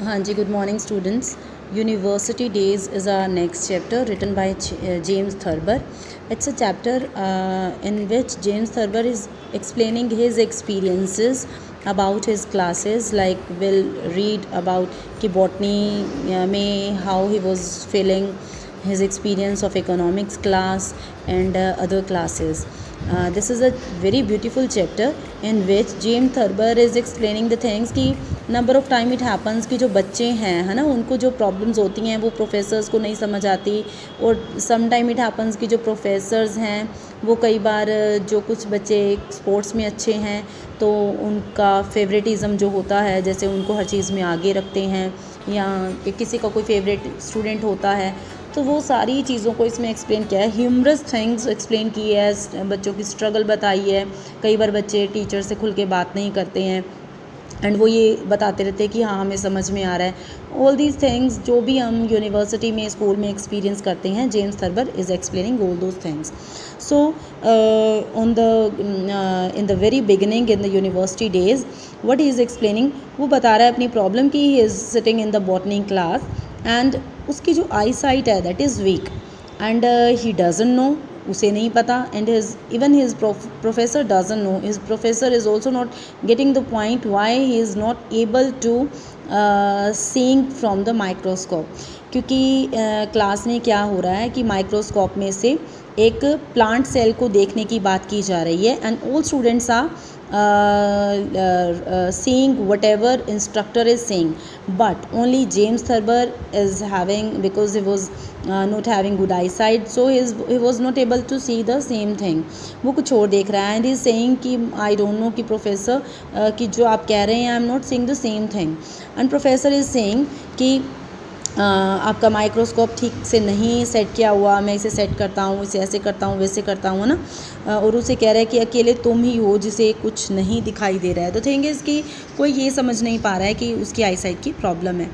हाँ जी, good morning students. University Days is our next chapter written by James Thurber. It's a chapter in which James Thurber is explaining his experiences about his classes. Like we'll read about कि botany में how he was feeling, his experience of economics class and other classes. This is a very beautiful chapter in which James Thurber is explaining the things कि number of time it happens कि जो बच्चे हैं है ना, उनको जो problems होती हैं वो प्रोफेसर्स को नहीं समझ आती, और सम टाइम इट हैपन्स कि जो प्रोफेसर्स हैं वो कई बार जो कुछ बच्चे स्पोर्ट्स में अच्छे हैं तो उनका फेवरेटिज़म जो होता है, जैसे उनको हर चीज़ में आगे रखते हैं, या किसी का कोई फेवरेट स्टूडेंट होता है, तो वो सारी चीज़ों को इसमें एक्सप्लेन किया है. ह्यूमरस थिंग्स एक्सप्लेन की है, बच्चों की स्ट्रगल बताई है. कई बार बच्चे टीचर से खुल के बात नहीं करते हैं एंड वो ये बताते रहते हैं कि हाँ हमें समझ में आ रहा है. ऑल दीज थिंग्स जो भी हम यूनिवर्सिटी में स्कूल में एक्सपीरियंस करते हैं, James Thurber is explaining all those things. So on the in the very beginning in the university days what he is explaining, वो बता रहा है अपनी प्रॉब्लम कि he is sitting in the botany class and उसकी जो आई site है that is week and he doesn't know, उसे नहीं पता, and even his professor doesn't know, his professor is also not getting the point Y he is not able to seeing from the microscope. क्योंकि class में क्या हो रहा है कि माइक्रोस्कोप में से एक प्लांट सेल को देखने की बात की जा रही है and all students are seeing whatever instructor is saying, but only James Thurber is having, because he was not having good eyesight, so he was not able to see the same thing. वो कुछ और देख रहा है and he is saying कि I don't know कि professor कि जो आप कह रहे हैं I am not seeing the same thing, and professor is saying कि आपका माइक्रोस्कोप ठीक से नहीं सेट किया हुआ, मैं इसे सेट करता हूँ, इसे ऐसे करता हूँ, वैसे करता हूँ ना, और उसे कह रहा है कि अकेले तुम ही हो जिसे कुछ नहीं दिखाई दे रहा है. तो थिंग इज़ कि कोई ये समझ नहीं पा रहा है कि उसकी आई साइट की प्रॉब्लम है.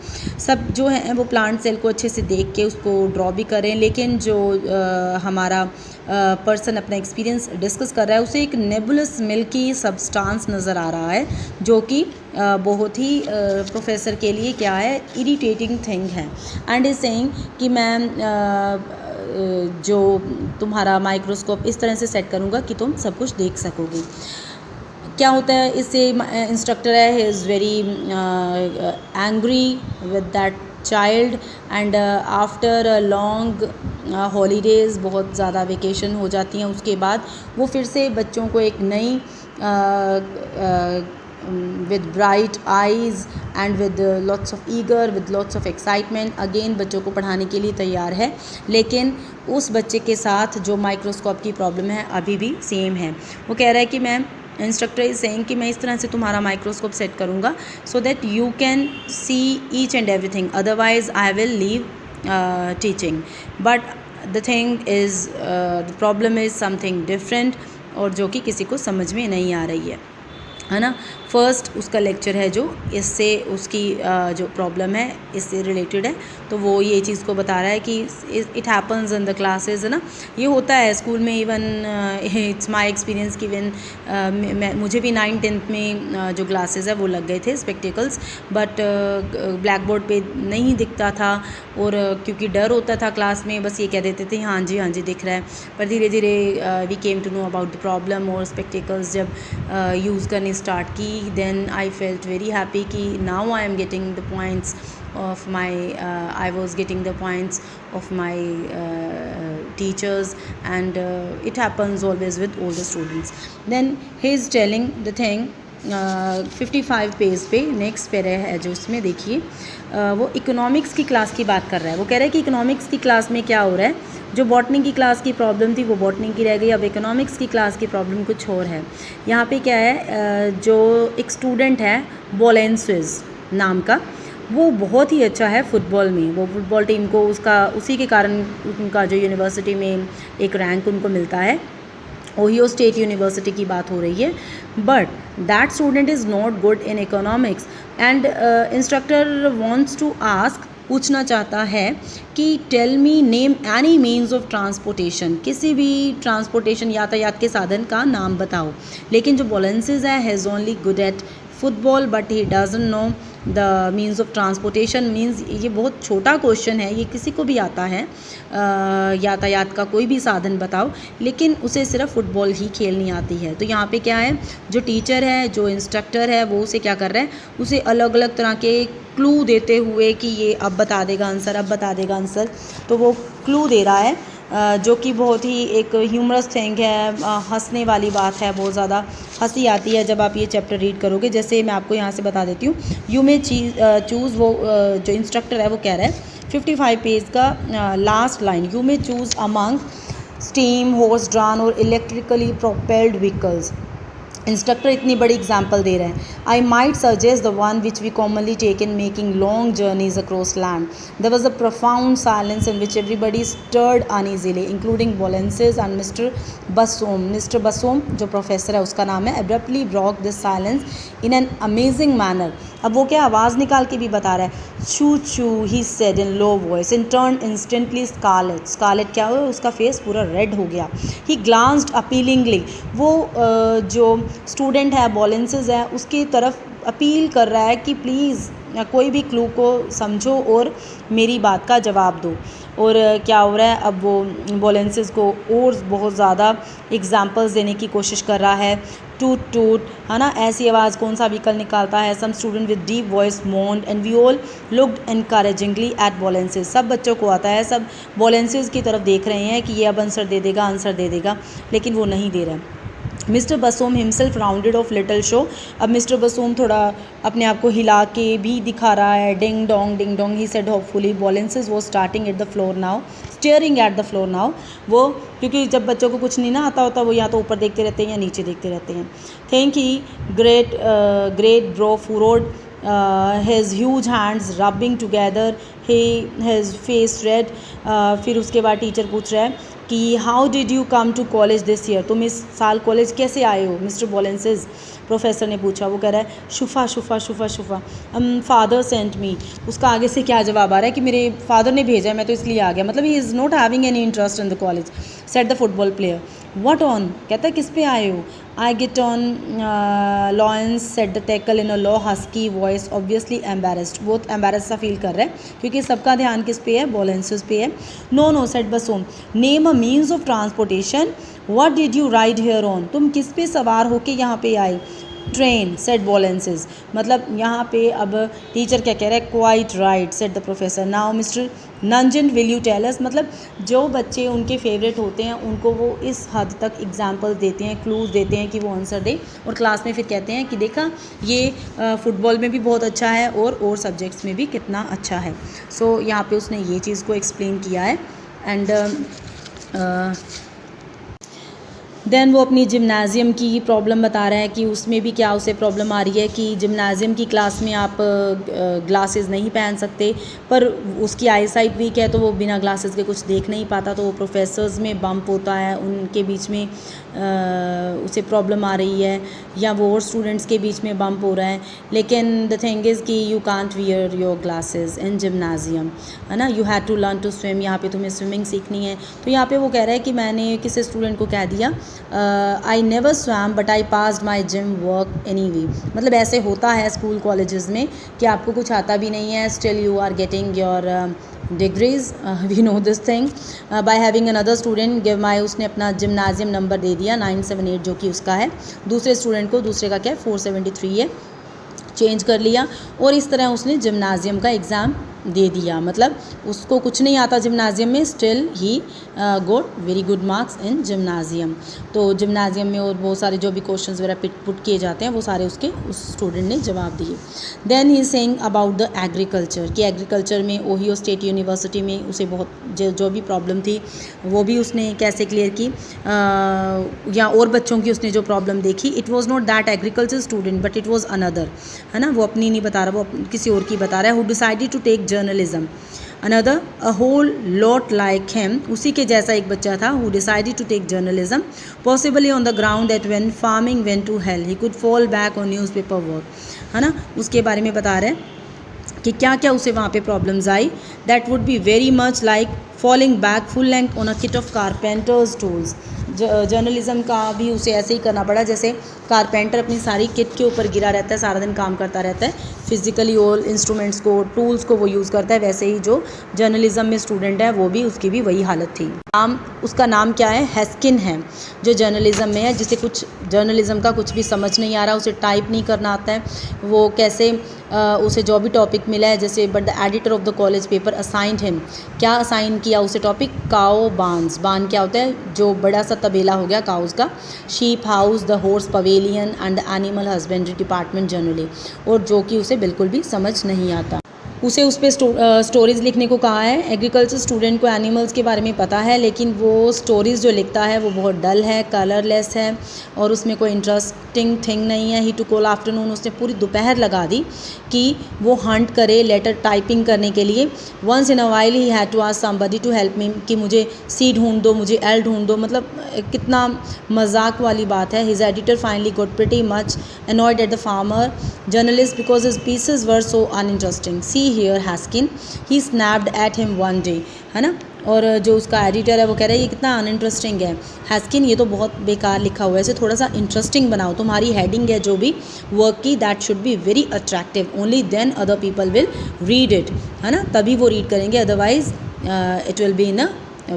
सब जो है वो प्लांट सेल को अच्छे से देख के उसको ड्रॉ भी करें, लेकिन जो हमारा पर्सन अपना एक्सपीरियंस डिस्कस कर रहा है उसे एक नेबुलस मिल्की सब्सटेंस नज़र आ रहा है, जो कि बहुत ही प्रोफेसर के लिए क्या है, इरिटेटिंग थिंग है. एंड इज सेइंग कि मैं जो तुम्हारा माइक्रोस्कोप इस तरह से सेट करूँगा कि तुम सब कुछ देख सकोगे. क्या होता है, इससे इंस्ट्रक्टर है, he is very angry with that child and after long holidays, बहुत ज़्यादा वेकेशन हो जाती हैं, उसके बाद वो फिर से बच्चों को एक नई with bright eyes and with lots of eager, with lots of excitement again बच्चों को पढ़ाने के लिए तैयार है. लेकिन उस बच्चे के साथ जो माइक्रोस्कोप की प्रॉब्लम है अभी भी सेम है. वो कह रहा है कि मैं, इंस्ट्रक्टर इज सेइंग कि मैं इस तरह से तुम्हारा माइक्रोस्कोप सेट करूँगा so that you can see each and everything, otherwise I will leave teaching. But the thing is, the problem is something different, और जो कि किसी को समझ में नहीं आ रही है ना. फर्स्ट उसका लेक्चर है जो इससे उसकी जो प्रॉब्लम है इससे रिलेटेड है, तो वो ये चीज़ को बता रहा है कि it happens in the classes, है ना, ये होता है स्कूल में. इवन इट्स माय एक्सपीरियंस कि मुझे भी 9th-10th में जो ग्लासेस है वो लग गए थे, स्पेक्टिकल्स, बट ब्लैक बोर्ड पे नहीं दिखता था, और क्योंकि डर होता था क्लास में, बस ये कह देते थे हाँ जी दिख रहा है. पर धीरे धीरे we came to know about the problem, और स्पेक्टिकल्स जब यूज़ करनी स्टार्ट की, then I felt very happy कि now I am getting the points of my I was getting the points of my teachers, and it happens always with all the students. Then he is telling the thing 55 page पे next para है जो उसमें देखिए, वो economics की class की बात कर रहा है. वो कह रहा है कि इकोनॉमिक्स की क्लास में क्या हो रहा है, जो बॉटनी की क्लास की प्रॉब्लम थी वो बॉटनी की रह गई, अब इकोनॉमिक्स की क्लास की प्रॉब्लम कुछ और है. यहाँ पे क्या है, जो एक स्टूडेंट है वॉलेंसिस नाम का, वो बहुत ही अच्छा है फुटबॉल में, वो फुटबॉल टीम को उसी के कारण उनका जो यूनिवर्सिटी में एक रैंक उनको मिलता है, ओहियो स्टेट यूनिवर्सिटी की बात हो रही है. But that student is not good in economics and instructor wants to ask, पूछना चाहता है कि tell me name any means of transportation, किसी भी ट्रांसपोर्टेशन यातायात के साधन का नाम बताओ. लेकिन जो वॉलेंसिस है is only good at football, but he doesn't know the means of transportation means, ये बहुत छोटा क्वेश्चन है, ये किसी को भी आता है, यातायात का कोई भी साधन बताओ, लेकिन उसे सिर्फ फुटबॉल ही खेलनी आती है। तो यहाँ पे क्या है, जो टीचर है, जो इंस्ट्रक्टर है, वो उसे क्या कर रहा है, उसे अलग अलग तरह के क्लू देते हुए कि ये अब बता देगा आंसर, अब बता देगा आंसर, तो वो क्लू दे रहा है, जो कि बहुत ही एक ह्यूमरस थिंग है, हंसने वाली बात है, बहुत ज़्यादा हंसी आती है जब आप ये चैप्टर रीड करोगे। जैसे मैं आपको यहाँ से बता देती हूँ, यू मे चूज़, वो जो इंस्ट्रक्टर है वो कह रहा है 55 पेज का last line, you may choose among steam, horse drawn और इलेक्ट्रिकली प्रोपेल्ड व्हीकल्स। इंस्ट्रक्टर इतनी बड़ी एग्जाम्पल दे रहे हैं, I might suggest the one which we commonly take in making long journeys across land. There was a profound silence in which everybody stirred uneasily including Wallences and mister Bassom. Mister Bassom जो professor है उसका नाम है, abruptly broke this silence in an amazing manner. अब वो क्या आवाज़ निकाल के भी बता रहा है, चू चू he said in low voice in turn instantly scarlet. Scarlet क्या हुआ, उसका फेस पूरा रेड हो गया। ही ग्लांस्ड अपीलिंगली, वो जो स्टूडेंट है, बॉलेंसेस है, उसकी तरफ अपील कर रहा है कि प्लीज़ कोई भी क्लू को समझो और मेरी बात का जवाब दो। और क्या हो रहा है, अब वो बॉलेंसेस को और बहुत ज़्यादा एग्जांपल्स देने की कोशिश कर रहा है। टूट टूट, है ना, ऐसी आवाज़ कौन सा व्हीकल निकालता है। Some student with deep voice moaned and we all looked encouragingly at Ballances. सब बच्चों को आता है, सब बॉलेंसेस की तरफ देख रहे हैं कि ये अब आंसर दे देगा, आंसर दे देगा, लेकिन वो नहीं दे रहा है। Mister Bassom himself rounded off little show. अब मिस्टर बसोम थोड़ा अपने आप को हिला के भी दिखा रहा है। Ding dong he said hopefully, Ballances वो starting at the floor now, staring at the floor now. वो क्योंकि जब बच्चों को कुछ नहीं ना आता होता, वो या तो ऊपर देखते रहते हैं या नीचे देखते रहते हैं। Think he great brow furrowed his huge hands rubbing together, his face red। फिर उसके बाद टीचर पूछ रहा है कि how did you come to college this year, तुम इस साल कॉलेज कैसे आए हो मिस्टर बॉलेंसेस। प्रोफेसर ने पूछा, वो कह रहा है शुफा शुफा शुफा शुफा, फादर सेंट मी। उसका आगे से क्या जवाब आ रहा है कि मेरे फादर ने भेजा है, मैं तो इसलिए आ गया, मतलब ही is not having any interest in the college. Set the football player, what on, कहता है किस पे आए हो। I get on lions set the tackle in a low husky voice, obviously embarrassed, बहुत एम्बेरस सा फील कर रहा है क्योंकि सबका ध्यान किस पे है, बॉलेंसेस पे है। No said Bassom, name a means of transportation, what did you ride here on, तुम किस पे सवार होके यहाँ पे आए। ट्रेन सेट बॉलेंसेस, मतलब यहाँ पे अब टीचर क्या कह रहा है, quite right said the professor. Now mister Nanjan will you tell us, मतलब जो बच्चे उनके फेवरेट होते हैं उनको वो इस हद तक एग्जाम्पल देते हैं, क्लूज देते हैं कि वो आंसर दें, और क्लास में फिर कहते हैं कि देखा ये फुटबॉल में भी बहुत अच्छा है और सब्जेक्ट्स में भी कितना अच्छा है। सो यहाँ पे उसने ये चीज़ को एक्सप्लेन किया है। एंड देन वो अपनी जिम्नाज़ियम की प्रॉब्लम बता रहा है कि उसमें भी क्या उसे प्रॉब्लम आ रही है कि जिम्नाज़ियम की क्लास में आप ग्लासेस नहीं पहन सकते, पर उसकी आई साइट वीक है तो वो बिना ग्लासेस के कुछ देख नहीं पाता, तो वो प्रोफेसर्स में बम्प होता है, उनके बीच में उसे प्रॉब्लम आ रही है, या वो और स्टूडेंट्स के बीच में बम्प हो रहा है। लेकिन द थिंग इज़ कि you can't wear your glasses in gymnasium, है ना, you had to learn to swim, यहाँ पे तुम्हें स्विमिंग सीखनी है। तो यहाँ पे वो कह रहा है कि मैंने किसी स्टूडेंट को कह दिया I never swum but I passed my gym work any way, मतलब ऐसे होता है स्कूल कॉलेजेस में कि आपको कुछ आता भी नहीं है, still you are getting your degrees, we know this thing by having another student give my, उसने अपना जिम्नाजियम नंबर दे दिया 978 जो कि उसका है, दूसरे स्टूडेंट को, दूसरे का क्या है 473 है, चेंज कर लिया, और इस तरह उसने जिम्नाजियम का एग्ज़ाम दे दिया। मतलब उसको कुछ नहीं आता जिम्नाजियम में, still he got very good marks in gymnasium. तो जिम्नाजियम में और बहुत सारे जो भी क्वेश्चंस वगैरह पुट किए जाते हैं वो सारे उसके उस स्टूडेंट ने जवाब दिए। Then he saying about the agriculture, कि एग्रीकल्चर में ओहियो स्टेट यूनिवर्सिटी में उसे बहुत जो भी प्रॉब्लम थी वो भी उसने कैसे क्लियर की, या और बच्चों की उसने जो प्रॉब्लम देखी, it was not that agriculture student but it was another, है ना, वो अपनी नहीं बता रहा, वो किसी और की बता रहा है। Who decided to take journalism, another a whole lot like him, उसी के जैसा एक बच्चा था, who decided to take journalism possibly on the ground that when farming went to hell he could fall back on newspaper work, है ना, उसके बारे में बता रहे हैं कि क्या क्या उसे वहाँ पे problems I. That would be very much like falling back full length on a kit of carpenters tools, journalism का भी उसे ऐसे ही करना पड़ा जैसे कारपेंटर अपनी सारी किट के ऊपर गिरा रहता है, सारा दिन काम करता रहता है, फिज़िकली और इंस्ट्रूमेंट्स को, टूल्स को वो यूज़ करता है, वैसे ही जो जर्नलिज़म में स्टूडेंट है वो भी, उसकी भी वही हालत थी। उसका नाम क्या है? हैस्किन है, जो जर्नलिज़म में है, जिसे कुछ जर्नलिज़म का कुछ भी समझ नहीं आ रहा, उसे टाइप नहीं करना आता है, वो कैसे उसे जो भी टॉपिक मिला है, जैसे but the editor of the college paper assigned him, क्या असाइन किया उसे टॉपिक? काओ बार्न्स। बार्न क्या होता है? जो बड़ा सा तबेला हो गया काउस का। Sheep house, the horse pavilion and the animal husbandry department generally, और जो कि उसे बिल्कुल भी समझ नहीं आता। उसे उस पर स्टोरीज़ लिखने को कहा है। एग्रीकल्चर स्टूडेंट को एनिमल्स के बारे में पता है, लेकिन वो स्टोरीज़ जो लिखता है वो बहुत डल है, कलरलेस है, और उसमें कोई इंटरेस्टिंग थिंग नहीं है। ही टुक ऑल आफ्टरनून, उसने पूरी दोपहर लगा दी कि वो हंट करे लेटर टाइपिंग करने के लिए। Once in a while he had to ask somebody to help me, कि मुझे सी ढूंढ दो, मुझे एल ढूंढ दो, मतलब कितना मजाक वाली बात है। His editor finally got pretty much annoyed at the farmer journalist because his pieces were so uninteresting. See here Haskin, he snapped at him one day, है ना। और जो उसका एडिटर है वो कह रहा है ये कितना अनइंटरेस्टिंग है हैस्किन, ये तो बहुत बेकार लिखा हुआ है, इसे थोड़ा सा इंटरेस्टिंग बनाओ। तुम्हारी हेडिंग है जो भी वर्क की, that should be very attractive, only then other people will read it, है ना, तभी वो रीड करेंगे, otherwise it will be in a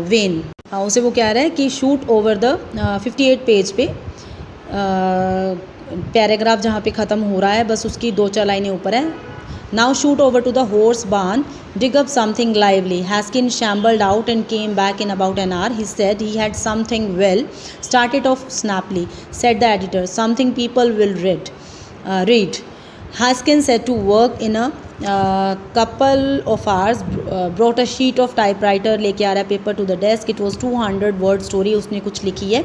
vain. हाँ, उसे वो कह रहा है कि शूट ओवर द 58 पेज पे पैराग्राफ जहाँ पे ख़त्म हो रहा है, बस उसकी 2-4 लाइनें ऊपर है। Now shoot over to the horse barn, dig up something lively. Haskin shambled out and came back in about an hour. He said he had something. Well, start it off snappily, said the editor. Something people will read. Haskin set to work in a couple of hours, brought a sheet of typewriter, लेके आ रहा है paper two the desk. It was 200 word story उसने कुछ लिखी है,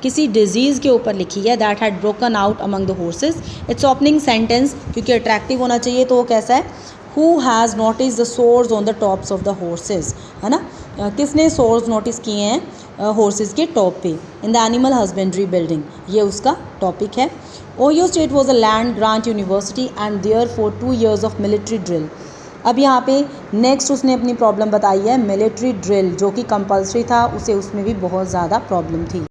किसी disease के ऊपर लिखी है, that had broken out among the horses. It's opening sentence, क्योंकि अट्रैक्टिव होना चाहिए तो वो कैसा है? Who has noticed the sores on the tops of the horses, है ना, किसने सोर्स नोटिस किए हैं हॉर्सेस के टॉप पे? In the animal husbandry building, ये उसका टॉपिक है. Ohio state was a land grant university and there for 2 years of military drill. अब यहाँ पे नेक्स्ट उसने अपनी प्रॉब्लम बताई है मिलिट्री ड्रिल, जो कि कंपल्सरी था, उसे उसमें भी बहुत ज़्यादा प्रॉब्लम थी.